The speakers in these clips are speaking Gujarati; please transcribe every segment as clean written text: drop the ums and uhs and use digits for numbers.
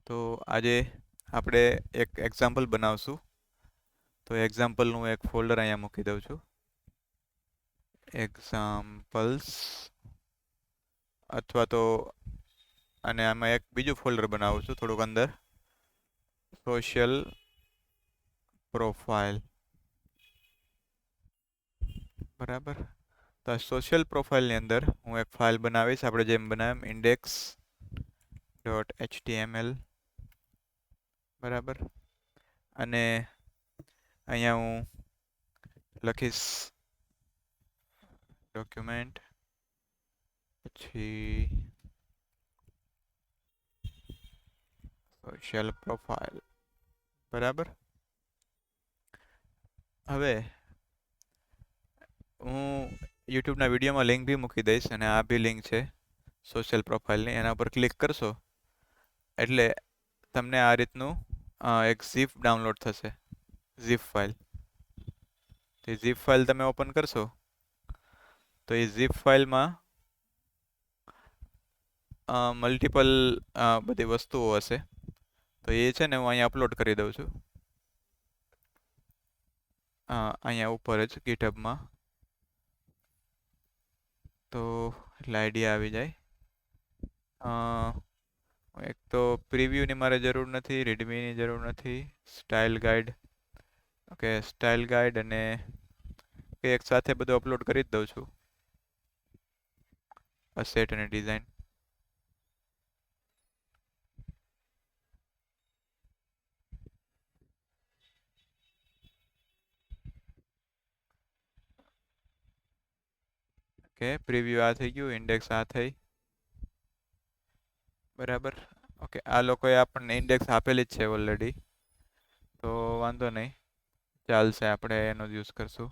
તો આજે આપણે એક એક્ઝામ્પલ બનાવશું. તો એક્ઝામ્પલનું એક ફોલ્ડર અહીંયા મૂકી દઉં છું. એક્ઝામ્પલ્સ અથવા તો અને આમાં એક બીજું ફોલ્ડર બનાવું છું થોડુંક અંદર, સોશિયલ પ્રોફાઇલ. બરાબર. તો આ સોશિયલ પ્રોફાઇલની અંદર હું એક ફાઇલ બનાવીશ, આપણે જેમ બનાવ્યું index.html. બરાબર. અને અહીંયા હું લખીશ ડોક્યુમેન્ટ, પછી સોશિયલ પ્રોફાઇલ. બરાબર. હવે હું યુટ્યુબના વિડીયોમાં લિંક બી મૂકી દઈશ, અને આ બી લિંક છે સોશિયલ પ્રોફાઇલની. એના પર ક્લિક કરશો એટલે તમને આ રીતનું એક ઝીપ ડાઉનલોડ થશે, ઝીપ ફાઇલ. તે ઝીપ ફાઇલ તમે ઓપન કરશો તો એ ઝીપ ફાઇલમાં મલ્ટિપલ બધી વસ્તુઓ હશે. તો એ છે ને હું અહીંયા અપલોડ કરી દઉં છું, અહીંયા ઉપર જ ગીટહબમાં. તો એટલે આઈડિયા આવી જાય. એક તો પ્રીવ્યુની મારે જરૂર નથી, રીડમીની જરૂર નથી, style guide. Okay, style guide અને એક સાથે બધું અપલોડ કરી જ દઉં છું, અસેટ અને ડિઝાઇન. ઓકે, પ્રીવ્યુ આ થઈ ગયું, ઇન્ડેક્સ આ થઈ. બરાબર. ઓકે, આ લોકોએ આપણને ઇન્ડેક્સ આપેલી જ છે ઓલરેડી, તો વાંધો નહીં, ચાલશે, આપણે એનો જ યુઝ કરશું.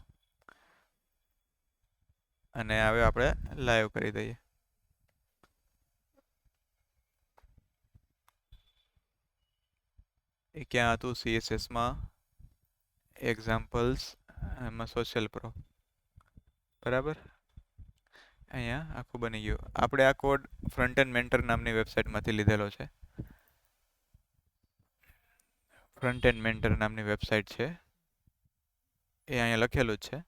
અને હવે આપણે લાઈવ કરી દઈએ. એ ક્યાં હતું? CSSમાં એક્ઝામ્પલ્સ, એમાં સોશિયલ પ્રો. બરાબર. અહીંયા આખું બની ગયું. આપણે આ કોડ ફ્રન્ટ એન્ડ મેન્ટર નામની વેબસાઇટમાંથી લીધેલો છે. ફ્રન્ટ એન્ડ મેન્ટર નામની વેબસાઇટ છે, એ અહીંયા લખેલું જ છે.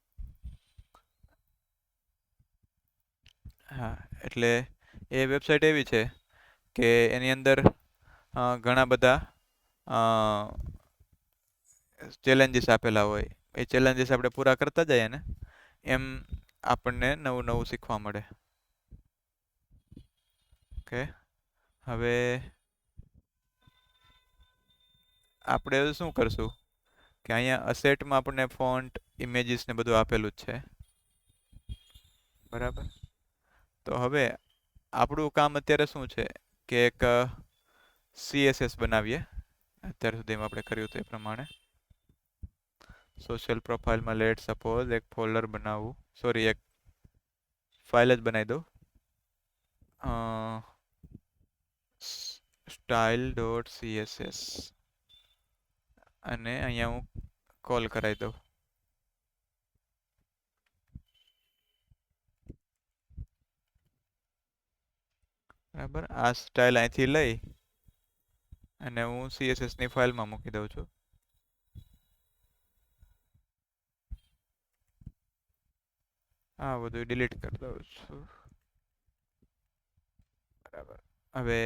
હા, એટલે એ વેબસાઇટ એવી છે કે એની અંદર ઘણા બધા ચેલેન્જીસ આપેલા હોય. એ ચેલેન્જીસ આપણે પૂરા કરતા જઈએ ને એમ આપણને નવું નવું શીખવા મળે. ઓકે, હવે આપણે શું કરશું કે અહીંયા અસેટમાં આપણને ફોન્ટ, ઇમેજીસ ને બધું આપેલું જ છે. બરાબર. તો હવે આપણું કામ અત્યારે શું છે કે એક CSS બનાવીએ. અત્યાર સુધીમાં આપણે કર્યું તો એ પ્રમાણે સોશિયલ પ્રોફાઇલમાં લેટ સપોઝ એક ફોલ્ડર બનાવવું, સોરી, એક ફાઇલ જ બનાવી દઉં, style.css, અને અહીંયા હું કોલ કરાવી દઉં. બરાબર. આ સ્ટાઇલ અહીંથી લઈ અને હું CSSની ફાઇલમાં મૂકી દઉં છું. આ બધું ડિલીટ કરી દઉં છું. બરાબર. હવે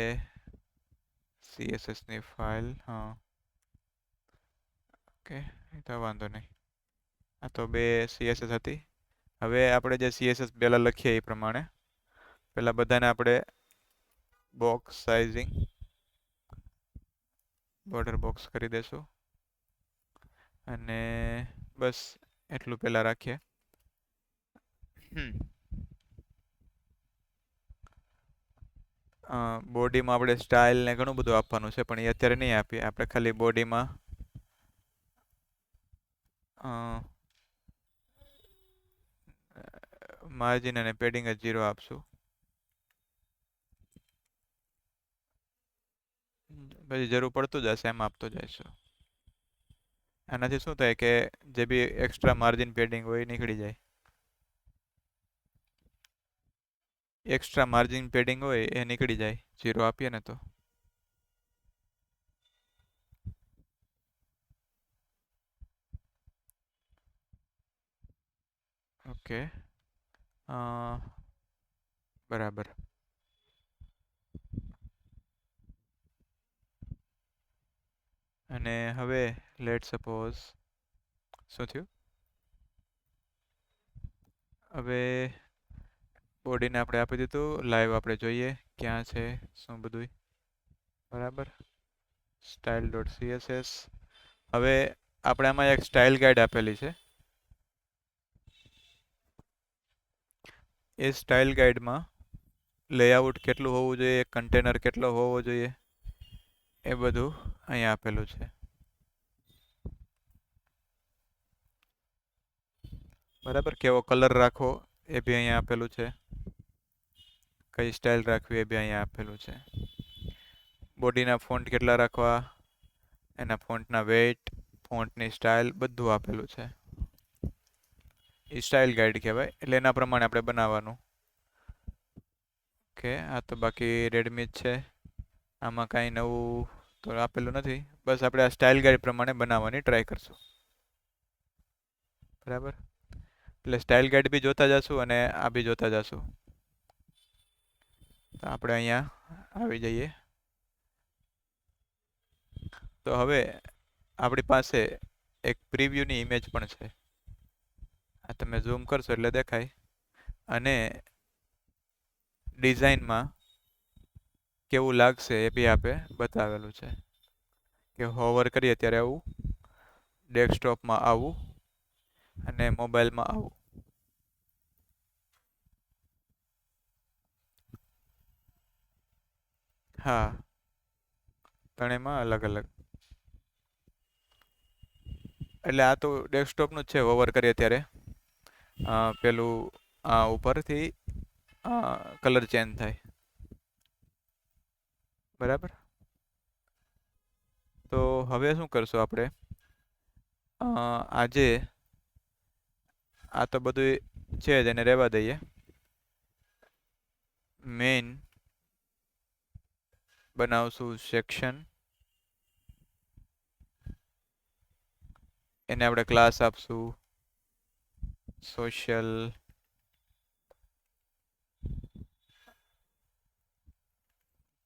CSSની ફાઇલ, હા, ઓકે, તો વાંધો નહીં. આ તો બે CSS હતી. હવે આપણે જે CSS પહેલાં લખીએ એ પ્રમાણે પહેલાં બધાને આપણે બોક્સ સાઇઝિંગ, બોર્ડર બોક્સ કરી દેશું, અને બસ એટલું પહેલાં રાખીએ. બોડીમાં આપણે સ્ટાઇલ ને ઘણું બધું આપવાનું છે, પણ એ અત્યારે નહીં આપીએ. આપણે ખાલી બોડીમાં માર્જિન અને પેડિંગ જ 0 આપશું. પછી જરૂર પડતું જશે એમ આપતો જઈશું. આનાથી શું થાય કે જે બી એક્સ્ટ્રા માર્જિન પેડિંગ હોય એ નીકળી જાય. એક્સ્ટ્રા માર્જિન પેડિંગ હોય એ નીકળી જાય 0 આપીએ ને તો. ઓકે. બરાબર. અને હવે લેટ સપોઝ શું થયું? હવે બોડીને આપણે આપી દીધું લાઈવ, આપણે જોઈએ ક્યાં છે શું બધું. બરાબર. Style dot CSS. હવે આપણે આમાં એક સ્ટાઇલ ગાઈડ આપેલી છે. એ સ્ટાઇલ ગાઈડમાં લેઆઉટ કેટલું હોવું જોઈએ, કન્ટેનર કેટલો હોવો જોઈએ, એ બધું અહીંયા આપેલું છે. બરાબર. કેવો કલર રાખવો એ બી અહીંયા આપેલું છે. કઈ સ્ટાઇલ રાખવી એ બી અહીંયા આપેલું છે. બોડીના ફોન્ટ કેટલા રાખવા, એના ફોન્ટના વેઇટ, ફોન્ટની સ્ટાઇલ બધું આપેલું છે. એ સ્ટાઇલ ગાઈડ કહેવાય. એટલે એના પ્રમાણે આપણે બનાવવાનું. ઓકે. આ તો બાકી રેડમી જ છે. આમાં કાંઈ નવું તો આપેલું નથી. બસ આપણે આ સ્ટાઇલ ગાઈડ પ્રમાણે બનાવવાની ટ્રાય કરશું. બરાબર. એટલે સ્ટાઇલ ગાઈડ બી જોતા જશું અને આ બી જોતા જશું. તો આપણે અહીંયા આવી જઈએ. તો હવે આપણી પાસે એક પ્રિવ્યુની ઇમેજ પણ છે. આ તમે ઝૂમ કરશો એટલે દેખાય. અને ડિઝાઇનમાં કેવું લાગશે એ બી આપે બતાવેલું છે. કે હોવર કરીએ ત્યારે આવું, ડેસ્કટોપમાં આવું અને મોબાઈલમાં આવું. હા, ત્રણેયમાં અલગ અલગ. એટલે આ તો ડેસ્કટોપનું જ છે. હોવર કરીએ ત્યારે પેલું ઉપરથી કલર ચેન્જ થાય. બરાબર. તો હવે શું કરશું આપણે? આજે આ તો બધું છે જ, એને રહેવા દઈએ. મેઇન બનાવશું સેક્શન. એને આપણે ક્લાસ આપશું સોશિયલ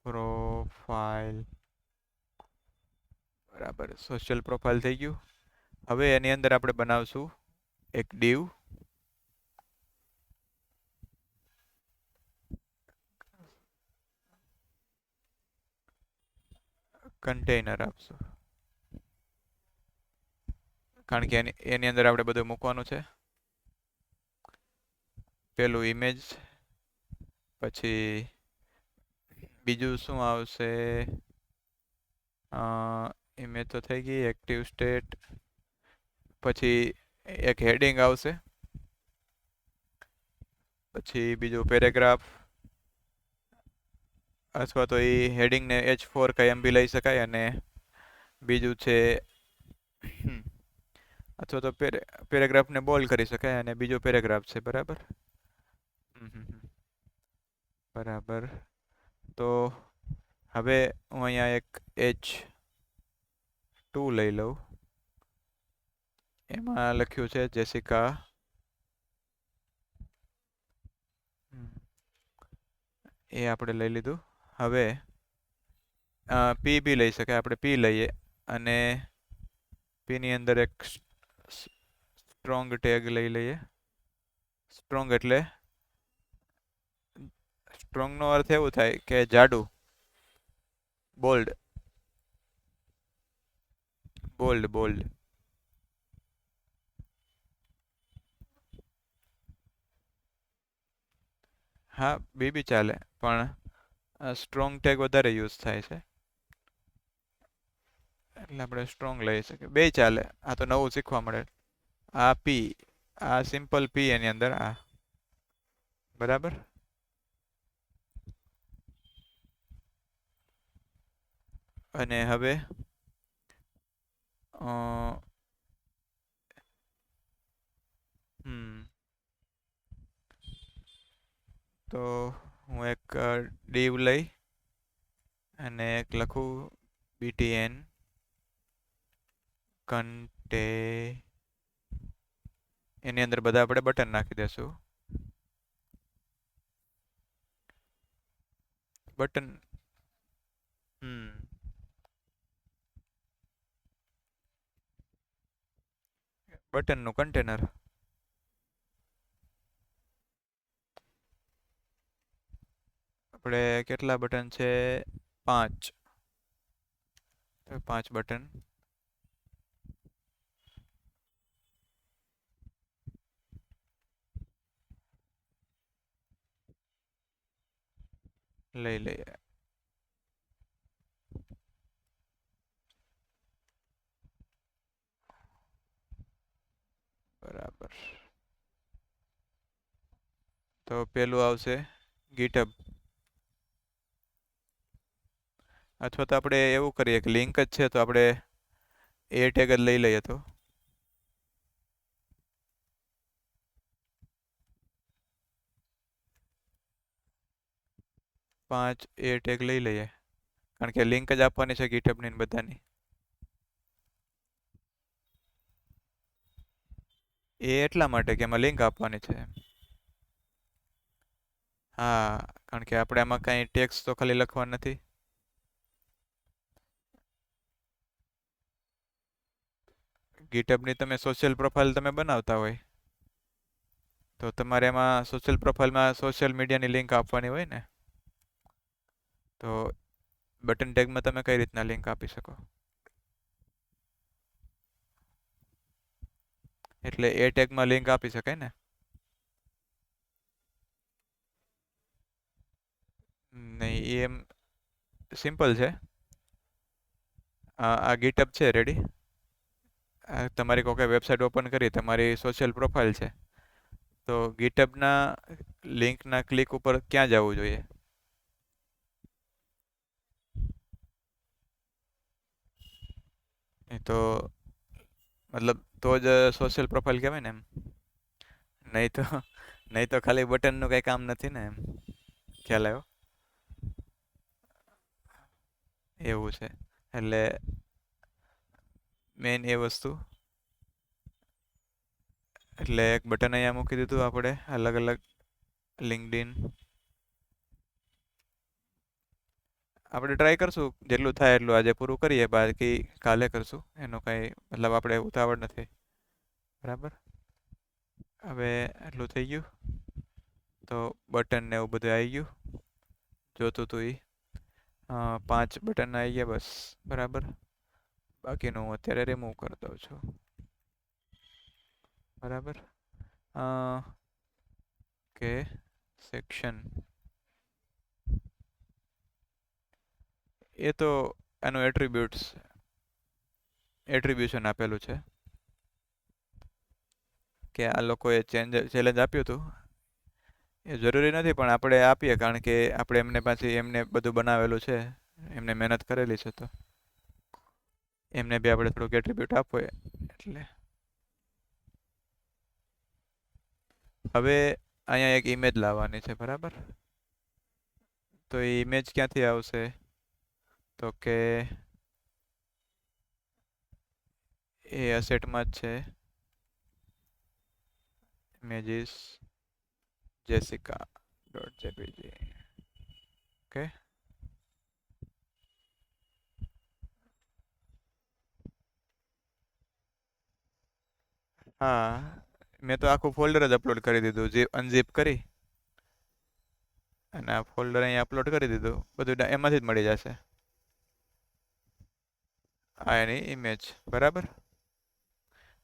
પ્રોફાઇલ. બરાબર. સોશિયલ પ્રોફાઇલ થઈ ગયું. હવે એની અંદર આપણે બનાવશું એક div. કન્ટેનર આપશું, કારણ કે એની અંદર આપણે બધું મૂકવાનું છે. પેલું ઇમેજ, પછી બીજું શું આવશે? ઇમેજ તો થઈ ગઈ. એક્ટિવ સ્ટેટ, પછી એક હેડિંગ આવશે, પછી બીજું પેરેગ્રાફ, અથવા તો એ હેડિંગને H4 કઈ એમબી લઈ શકાય. અને બીજું છે અથવા તો પેરેગ્રાફને બોલ્ડ કરી શકાય. અને બીજો પેરેગ્રાફ છે. બરાબર. બરાબર. તો હવે હું અહીંયા એક H2 લઈ લઉં. એમાં લખ્યું છે જેસિકા. એ આપણે લઈ લીધું. હવે પી બી લઈ શકાય. આપણે પી લઈએ અને પી ની અંદર એક સ્ટ્રોંગ ટેગ લઈ લઈએ. સ્ટ્રોંગ એટલે સ્ટ્રોંગ નો અર્થ એવું થાય કે જાડું, બોલ્ડ. Bold bold. હા, બી ચાલે, પણ સ્ટ્રોંગ ટેગ વધારે યુઝ થાય છે, એટલે આપણે સ્ટ્રોંગ લઈ શકીએ. બે ચાલે. આ તો નવું શીખવા મળે. આ પી, આ સિમ્પલ પી એની અંદર આ. બરાબર. અને હવે તો હું એક div લઈ અને એક લખું btn એની અંદર બધા આપણે બટન નાખી દેશું. બટન. હમ બટનનું કન્ટેનર. આપણે કેટલા બટન છે? 5. તો 5 બટન લઈ લઈએ. બરાબર. તો પેલું આવશે ગીટહબ. અથવા તો આપણે એવું કરીએ કે લિંક જ છે તો આપણે એ ટેગ જ લઈ લઈએ. તો 5 એ ટેગ લઈ લઈએ, કારણ કે લિંક જ આપવાની છે ગીટહબની ને બધાની. એ એટલા માટે કે એમાં લિંક આપવાની છે. હા, કારણ કે આપણે આમાં કાંઈ ટેક્સ્ટ તો ખાલી લખવાનું નથી. ગીટહબની તમે સોશિયલ પ્રોફાઇલ તમે બનાવતા હોય તો તમારે એમાં સોશિયલ પ્રોફાઇલમાં સોશિયલ મીડિયાની લિંક આપવાની હોય ને. તો બટન ટેગમાં તમે કઈ રીતના લિંક આપી શકો? એટલે એ ટેગમાં લિંક આપી શકાય ને. નહીં, એમ સિમ્પલ છે. આ ગીટહબ છે રેડી. તમારી કોઈ વેબસાઇટ ઓપન કરી, તમારી સોશિયલ પ્રોફાઇલ છે, તો ગીટહબના લિંકના ક્લિક ઉપર ક્યાં જવું જોઈએ? એ તો મતલબ તો જ સોશિયલ પ્રોફાઇલ કહેવાય ને એમ. નહીં તો નહીં તો ખાલી બટનનું કઈ કામ નથી ને એમ. ખ્યાલ આવ્યો? એવું છે. એટલે મેઇન એ વસ્તુ. એટલે એક બટન અહીંયા મૂકી દીધું આપણે, અલગ અલગ લિંક્ડઇન. આપણે ટ્રાય કરશું જેટલું થાય એટલું આજે પૂરું કરીએ, બાકી કાલે કરશું. એનો કાંઈ મતલબ આપણે ઉતાવળ નથી. બરાબર. હવે એટલું થઈ ગયું. તો બટન ને એવું બધું આવી ગયું જોતું તું એ. 5 બટન આવી ગયા બસ. બરાબર. બાકીનું હું અત્યારે રિમૂવ કરી દઉં છું. બરાબર. કે સેક્શન એ તો એનું એટ્રીબ્યુશન આપેલું છે કે આ લોકોએ ચેલેન્જ આપ્યું હતું. એ જરૂરી નથી પણ આપણે આપીએ, કારણ કે આપણે એમને પાછી એમને બધું બનાવેલું છે, એમને મહેનત કરેલી છે, તો એમને બી આપણે થોડુંક એટ્રીબ્યુટ આપવું એટલે. હવે અહીંયા એક ઇમેજ લાવવાની છે. બરાબર. તો એ ઇમેજ ક્યાંથી આવશે? તો કે એ અસેટમાં જ છે, images Jessica dot JPG. Okay. હા, મેં તો આખું ફોલ્ડર જ અપલોડ કરી દીધું, જે અનઝીપ કરી અને આ ફોલ્ડર અહીં અપલોડ કરી દીધું. બધું એમાંથી જ મળી જશે. આ એની ઇમેજ. બરાબર.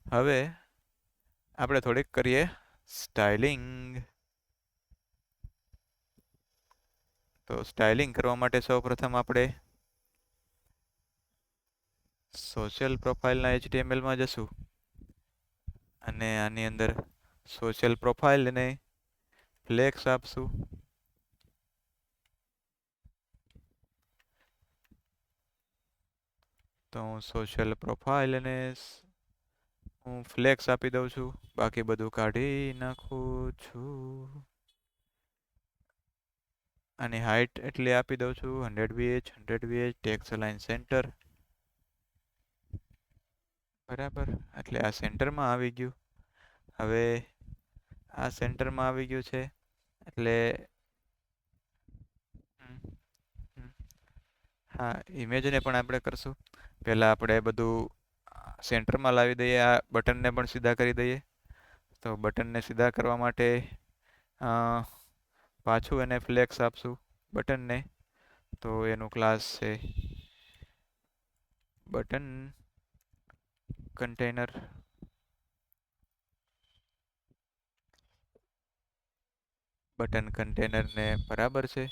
હવે આપણે થોડીક કરીએ સ્ટાઇલિંગ. તો સ્ટાઇલિંગ કરવા માટે સૌપ્રથમ આપણે સોશિયલ પ્રોફાઇલના HTMLમાં જશું અને આની અંદર સોશિયલ પ્રોફાઇલને ફ્લેક્સ આપશું. તો હું સોશિયલ પ્રોફાઇલને હું ફ્લેક્સ આપી દઉં છું, બાકી બધું કાઢી નાખું છું. આની હાઇટ એટલી આપી દઉં છું 100 VH 100 VH, text align centre. બરાબર. એટલે આ સેન્ટરમાં આવી ગયું. હવે આ સેન્ટરમાં આવી ગયું છે એટલે હમ, હમ. હા, ઇમેજને પણ આપણે કરશું. પહેલા આપણે બધું સેન્ટરમાં લાવી દઈએ, આ બટનને પણ સીધા કરી દઈએ. તો બટનને સીધા કરવા માટે અ, પાછું એને ફ્લેક્સ આપશું બટનને. તો એનું ક્લાસ છે બટન કન્ટેનર. બટન કન્ટેનરને બરાબર છે.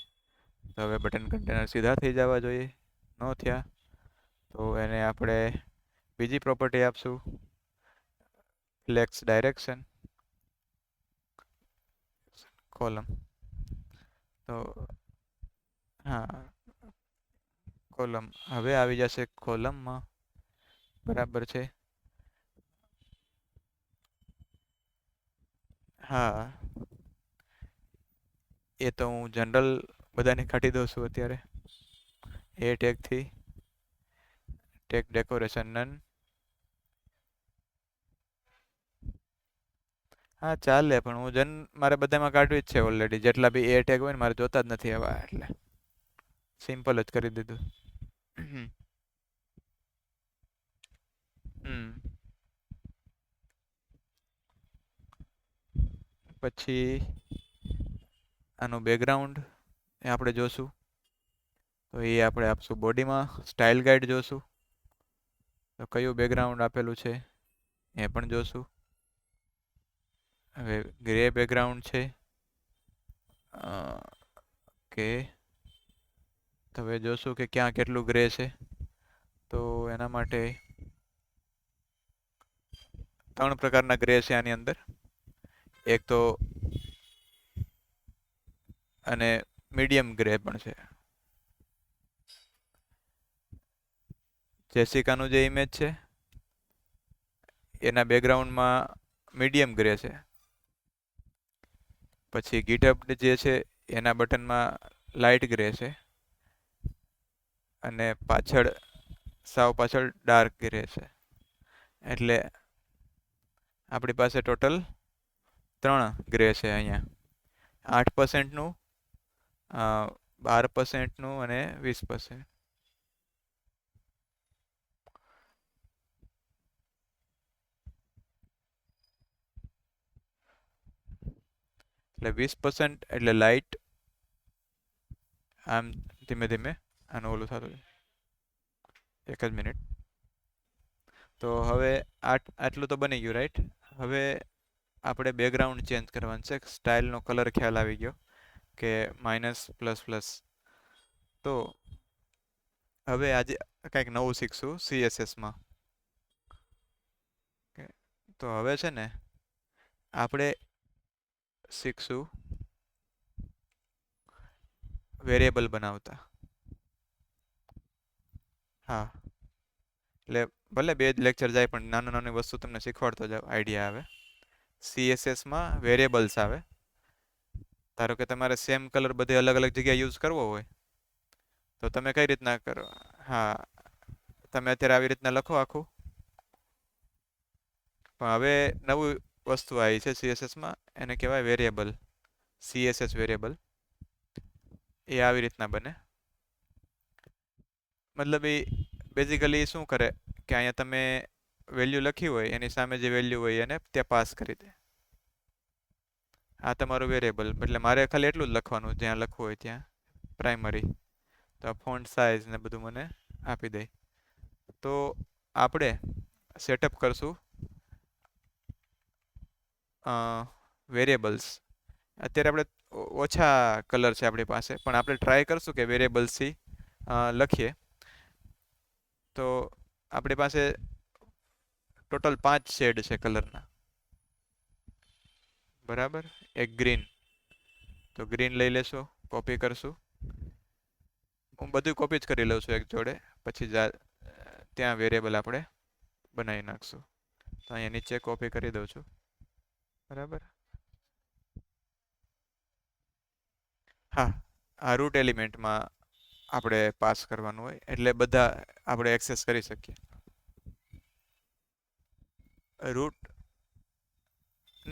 તો હવે બટન કન્ટેનર સીધા થઈ જવા જોઈએ, ન થયા તો એને આપણે બીજી પ્રોપર્ટી આપશું, ફ્લેક્સ ડાયરેક્શન કોલમ. તો હા, કોલમ હવે આવી જશે કોલમમાં, બરાબર છે. હા, એ તો હું જનરલ બધાને કાઢી દઉં છું અત્યારે. એ ટેગથી ટેગ ડેકોરેશન નન. હા ચાલે, પણ મારે બધામાં કાઢવી જ છે ઓલરેડી. જેટલા બી એ ટેગ હોય ને મારે જોતા જ નથી આવા, એટલે સિમ્પલ જ કરી દીધું. હમ હમ. પછી આનું બેકગ્રાઉન્ડ એ આપણે જોશું. તો એ આપણે આપશું બોડીમાં. સ્ટાઇલ ગાઈડ જોશું, તો કયું બેકગ્રાઉન્ડ આપેલું છે એ પણ જોશું. હવે ગ્રે બેકગ્રાઉન્ડ છે, કે તો હવે જોશું કે ક્યાં કેટલું ગ્રે છે. તો એના માટે ત્રણ પ્રકારના ગ્રે છે આની અંદર. એક તો અને મીડિયમ ગ્રે પણ છે. જેસિકાનું જે ઇમેજ છે એના બેકગ્રાઉન્ડમાં મીડિયમ ગ્રે છે. પછી ગીટઅપ જે છે એના બટનમાં લાઇટ ગ્રે છે, અને પાછળ સાવ પાછળ ડાર્ક ગ્રે છે. એટલે આપણી પાસે ટોટલ 3 ગ્રે છે અહીંયા. 8%નું, 12%નું અને 20%. એટલે 20% એટલે લાઇટ. આમ ધીમે ધીમે આનું ઓલું થતું છે. એક જ મિનિટ. તો હવે આટલું તો બની ગયું, રાઈટ. હવે આપણે બેકગ્રાઉન્ડ ચેન્જ કરવાનું છે. સ્ટાઇલનો કલર ખ્યાલ આવી ગયો કે માઇનસ પ્લસ પ્લસ. તો હવે આજે કંઈક નવું શીખશું CSSમાં. તો હવે છે ને આપણે શીખશું વેરિયેબલ બનાવતા. હા, એટલે ભલે બે જ લેક્ચર જાય પણ નાનું નાની વસ્તુ તમને શીખવાડતો જાવ, આઈડિયા આવે. CSSમાં વેરિયેબલ્સ આવે. ધારો કે તમારે સેમ કલર બધે અલગ અલગ જગ્યાએ યુઝ કરવો હોય તો તમે કઈ રીતના કરો? હા, તમે અત્યારે આવી રીતના લખો આખું. પણ હવે નવું વસ્તુ આવી છે CSSમાં, એને કહેવાય વેરિયેબલ. CSS વેરિયેબલ એ આવી રીતના બને. મતલબ એ બેઝિકલી શું કરે કે અહીંયા તમે વેલ્યુ લખી હોય એની સામે જે વેલ્યુ હોય એને ત્યાં પાસ કરી દે. આ તમારું વેરિયેબલ. એટલે મારે ખાલી એટલું જ લખવાનું જ્યાં લખવું હોય ત્યાં, પ્રાઇમરી. તો આ ફોન્ટ સાઇઝ ને બધું મને આપી દે. તો આપણે સેટઅપ કરશું વેરિયેબલ્સ. અત્યારે આપણે ઓછા કલર છે આપણી પાસે, પણ આપણે ટ્રાય કરશું કે વેરિયેબલ્સથી લખીએ. તો આપણી પાસે ટોટલ 5 શેડ છે કલરના, બરાબર. એક ગ્રીન, તો ગ્રીન લઈ લેશો, કોપી કરશું. હું બધું કોપી જ કરી લઉં છું એક જોડે, પછી ત્યાં વેરિયેબલ આપણે બનાવી નાખશું. તો અહીંયા નીચે કોપી કરી દઉં છું, બરાબર. હા, આ રૂટ એલિમેન્ટમાં આપણે પાસ કરવાનું હોય એટલે બધા આપણે એક્સેસ કરી શકીએ. રૂટ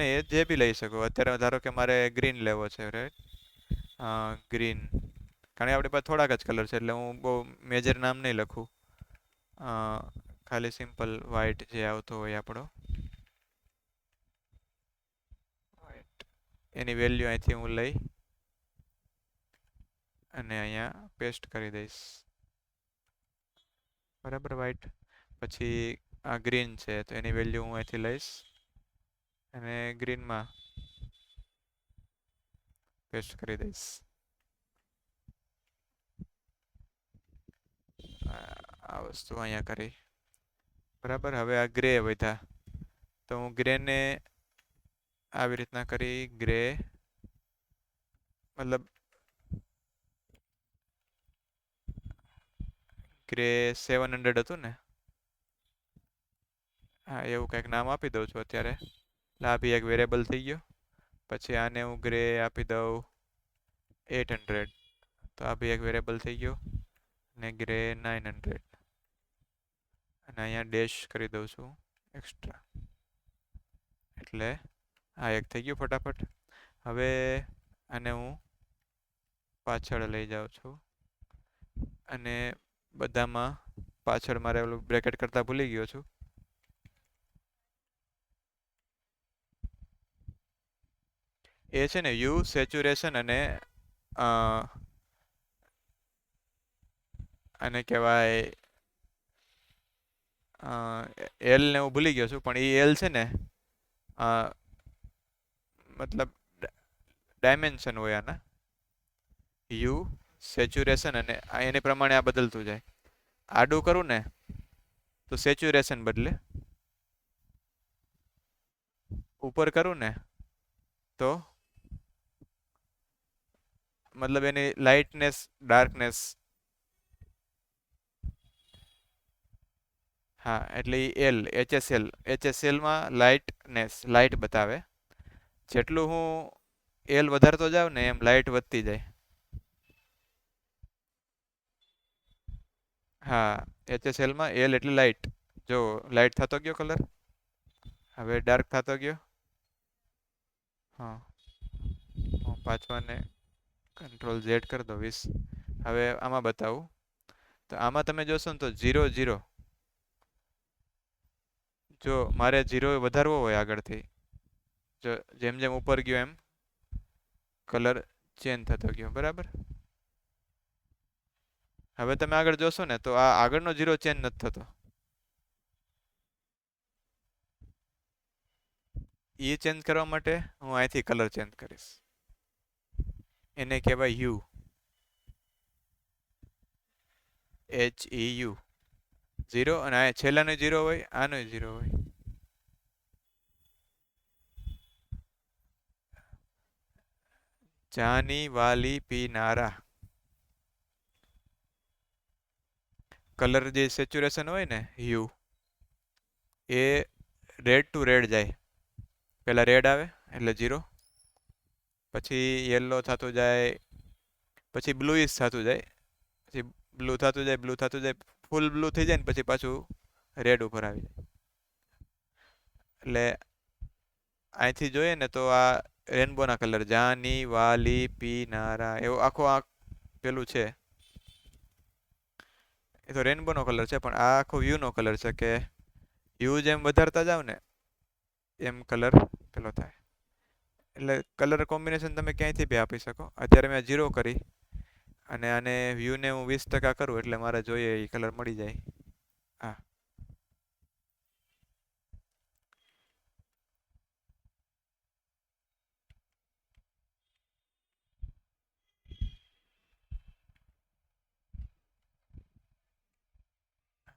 ને એ જે બી લઈ શકો. અત્યારે ધારો કે મારે ગ્રીન લેવો છે, રાઈટ? ગ્રીન. કારણ કે આપણી પાસે થોડાક જ કલર છે એટલે હું બહુ મેજર નામ નહીં લખું. અ, ખાલી સિમ્પલ વ્હાઈટ જે આવતો હોય આપણો white. એની વેલ્યુ અહીંથી હું લઈ અને અહીંયા પેસ્ટ કરી દઈશ. બરાબર, વ્હાઈટ. પછી આ ગ્રીન છે તો એની વેલ્યુ હું અહીંથી લઈશ અને ગ્રીનમાં પેસ્ટ કરી દઈશ. આ વસ્તુ અહીંયા કરી. બરાબર, હવે આ ગ્રે વધ્યા તો હું ગ્રેને આવી રીતના કરી ગ્રે, મતલબ ગ્રે 700 હતું ને? હા, એવું કંઈક નામ આપી દઉં છું અત્યારે. એટલે આ બી એક વેરિયેબલ થઈ ગયો. પછી આને હું ગ્રે આપી દઉં 800, તો આ બી એક વેરિયેબલ થઈ ગયો. ને ગ્રે 900 અને અહીંયા ડેશ કરી દઉં છું એક્સ્ટ્રા. એટલે આ એક થઈ ગયું ફટાફટ. હવે આને હું પાછળ લઈ જાઉં છું અને બધામાં પાછળ મારે ઓલું બ્રેકેટ કરતા ભૂલી ગયો છું. એ છે ને યુ સેચ્યુરેશન અને આને કહેવાય એલ ને હું ભૂલી ગયો છું, પણ એ એલ છે ને મતલબ ડાયમેન્શન હોય આના. યુ સેચ્યુરેશન અને એને પ્રમાણે આ બદલતું જાય. આડું કરું ને તો સેચ્યુરેશન બદલે, ઉપર કરું ને તો મતલબ એની લાઇટનેસ ડાર્કનેસ. હા, એટલે એલ એચએસએલમાં લાઇટનેસ લાઇટ બતાવે. જેટલું હું એલ વધારતો જાઉં ને એમ લાઇટ વધતી જાય. હા, એચએસએલમાં એલ એટલે લાઇટ. જો લાઇટ થતો ગયો કલર, હવે ડાર્ક થતો ગયો. હા, હું પાછો આને કંટ્રોલ ઝેડ કરી દો 20. હવે આમાં બતાવું તો આમાં તમે જોશો ને તો 0 0. જો મારે 0 વધારવો હોય આગળથી, જો જેમ જેમ ઉપર ગયો એમ કલર ચેન્જ થતો ગયો. બરાબર, હવે તમે આગળ જોશો ને તો આ આગળનો 0 ચેન્જ નથી થતો. એ ચેન્જ કરવા માટે હું અહીંથી કલર ચેન્જ કરીશ. એને કહેવાય યુ, HEU. 0 અને આ છેલ્લાનો 0 હોય, આનો 0 હોય. જાની વાલી પીનારા. કલર જે સેચ્યુરેશન હોય ને યુ, એ રેડ ટુ રેડ જાય. પહેલા રેડ આવે એટલે 0, પછી યલો થતું જાય, પછી બ્લુઇશ થતું જાય, પછી બ્લુ થતું જાય, ફૂલ બ્લુ થઈ જાય ને પછી પાછું રેડ ઉપર આવી જાય. એટલે અહીંથી જોઈએ ને તો આ રેનબોના કલર જાની વાલી પીનારા એવો આખો આ પેલું છે. એ તો રેનબોનો કલર છે પણ આ આખો વ્યૂનો કલર છે કે વ્યૂ જેમ વધારતા જાવ ને એમ કલર પેલો થાય. એટલે કલર કોમ્બિનેશન તમે ક્યાંયથી બી આપી શકો. અત્યારે મેં 0 કરી અને આને વ્યૂને હું 20% કરું એટલે મારે જોઈએ એ કલર મળી જાય. હા,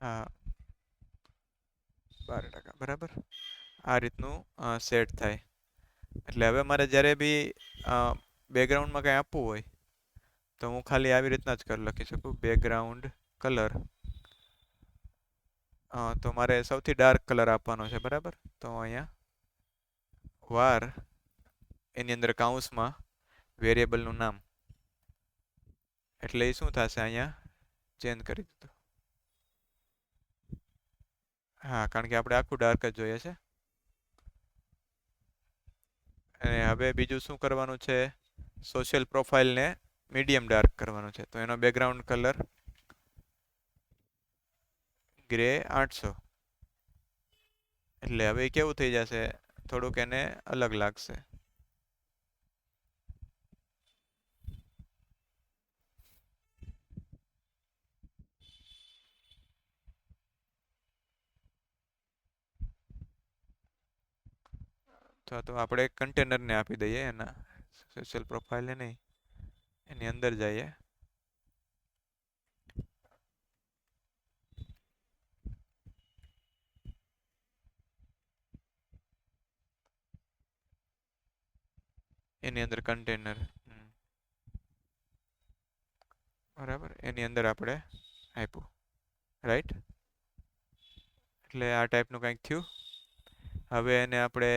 હા, 12%. બરાબર, આ રીતનું સેટ થાય. એટલે હવે મારે જ્યારે બી બેકગ્રાઉન્ડમાં કંઈ આપવું હોય તો હું ખાલી આવી રીતના જ લખી શકું બેકગ્રાઉન્ડ કલર. તો મારે સૌથી ડાર્ક કલર આપવાનો છે. બરાબર, તો અહીંયા વાર એની અંદર કાઉન્સમાં વેરિયેબલનું નામ, એટલે એ શું થશે અહીંયા ચેન્જ કરી દીધું. હા, કારણ કે આપણે આખું ડાર્ક જ જોઈએ છે. અને હવે બીજું શું કરવાનું છે, સોશિયલ પ્રોફાઇલને મીડિયમ ડાર્ક કરવાનું છે. તો એનો બેકગ્રાઉન્ડ કલર ગ્રે 800. એટલે હવે કેવું થઈ જશે, થોડુંક એને અલગ લાગશે. તો આપણે કન્ટેનરને આપી દઈએ એના, સોશિયલ પ્રોફાઇલને નહીં, એની અંદર જઈએ. એની અંદર કન્ટેનર, બરાબર, એની અંદર આપણે આપ્યું, રાઈટ. એટલે આ ટાઈપનું કંઈક થયું. હવે એને આપણે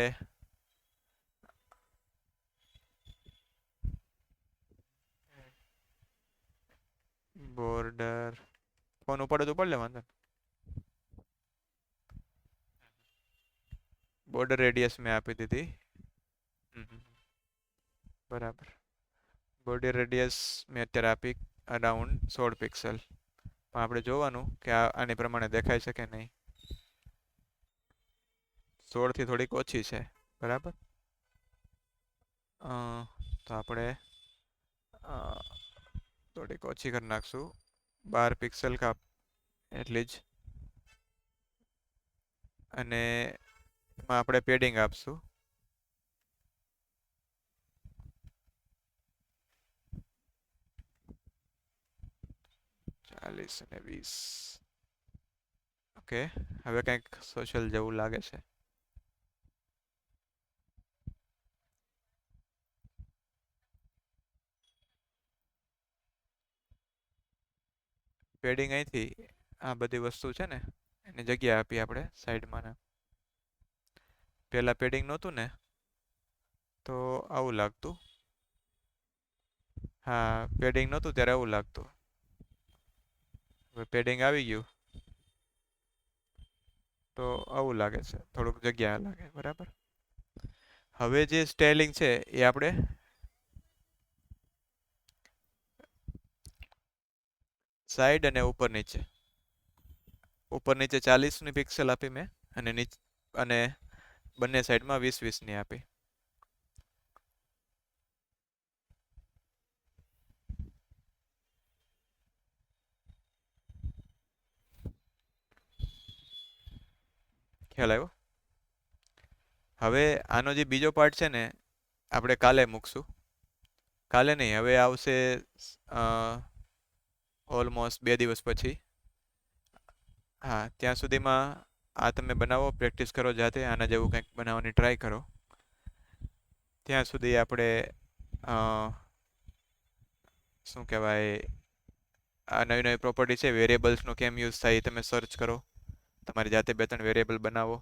બોર્ડર, ફોન ઉપાડે તો ઉપાડ લે, વાંધો. બોર્ડર રેડિયસ મેં આપી દીધી. બરાબર. બોર્ડર રેડિયસ મેં અત્યારે આપી અરાઉન્ડ 16 પિક્સલ. પણ આપણે જોવાનું કે આની પ્રમાણે દેખાય છે કે નહીં. 16 થી થોડીક ઓછી છે, બરાબર. તો આપણે થોડીક ઓછી કરી નાખશું, 12 પિક્સલ કાપ એટલી જ. અને એમાં આપણે પેડિંગ આપશું 40 અને 20. ઓકે, હવે કંઈક સોશિયલ જેવું લાગે છે. પેડિંગ અહીંથી આ બધી વસ્તુ છે ને એની જગ્યા આપી આપણે સાઈડમાં ને. પહેલા પેડિંગ નહોતું ને તો આવું લાગતું. હા, પેડિંગ નહોતું ત્યારે આવું લાગતું. હવે પેડિંગ આવી ગયું તો આવું લાગે છે, થોડુંક જગ્યા લાગે, બરાબર. હવે જે સ્ટાઇલિંગ છે એ આપણે સાઈડ અને ઉપર નીચે, ઉપર નીચે 40ની પિક્સલ આપી મેં, અને અને બંને સાઈડમાં 20-20ની આપી. ખ્યાલ આવ્યો. હવે આનો જે બીજો પાર્ટ છે ને આપણે કાલે મૂકશું. કાલે નહીં, હવે આવશે ઓલમોસ્ટ 2 દિવસ પછી. હા, ત્યાં સુધીમાં આ તમે બનાવો, પ્રેક્ટિસ કરો જાતે, આના જેવું કંઈક બનાવવાની ટ્રાય કરો. ત્યાં સુધી આપણે શું કહેવાય, આ નવી નવી પ્રોપર્ટી છે, વેરિયેબલ્સનો કેમ યુઝ થાય એ તમે સર્ચ કરો, તમારી જાતે 2-3 વેરિયેબલ બનાવો,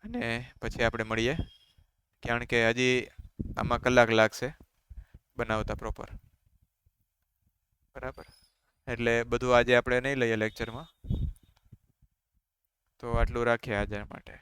અને પછી આપણે મળીએ. કારણ કે હજી આમાં કલાક લાગશે બનાવતા પ્રોપર, બરાબર. એટલે બધું આજે આપણે નહીં લઈએ લેક્ચરમાં, તો આટલું રાખીએ આજે માટે.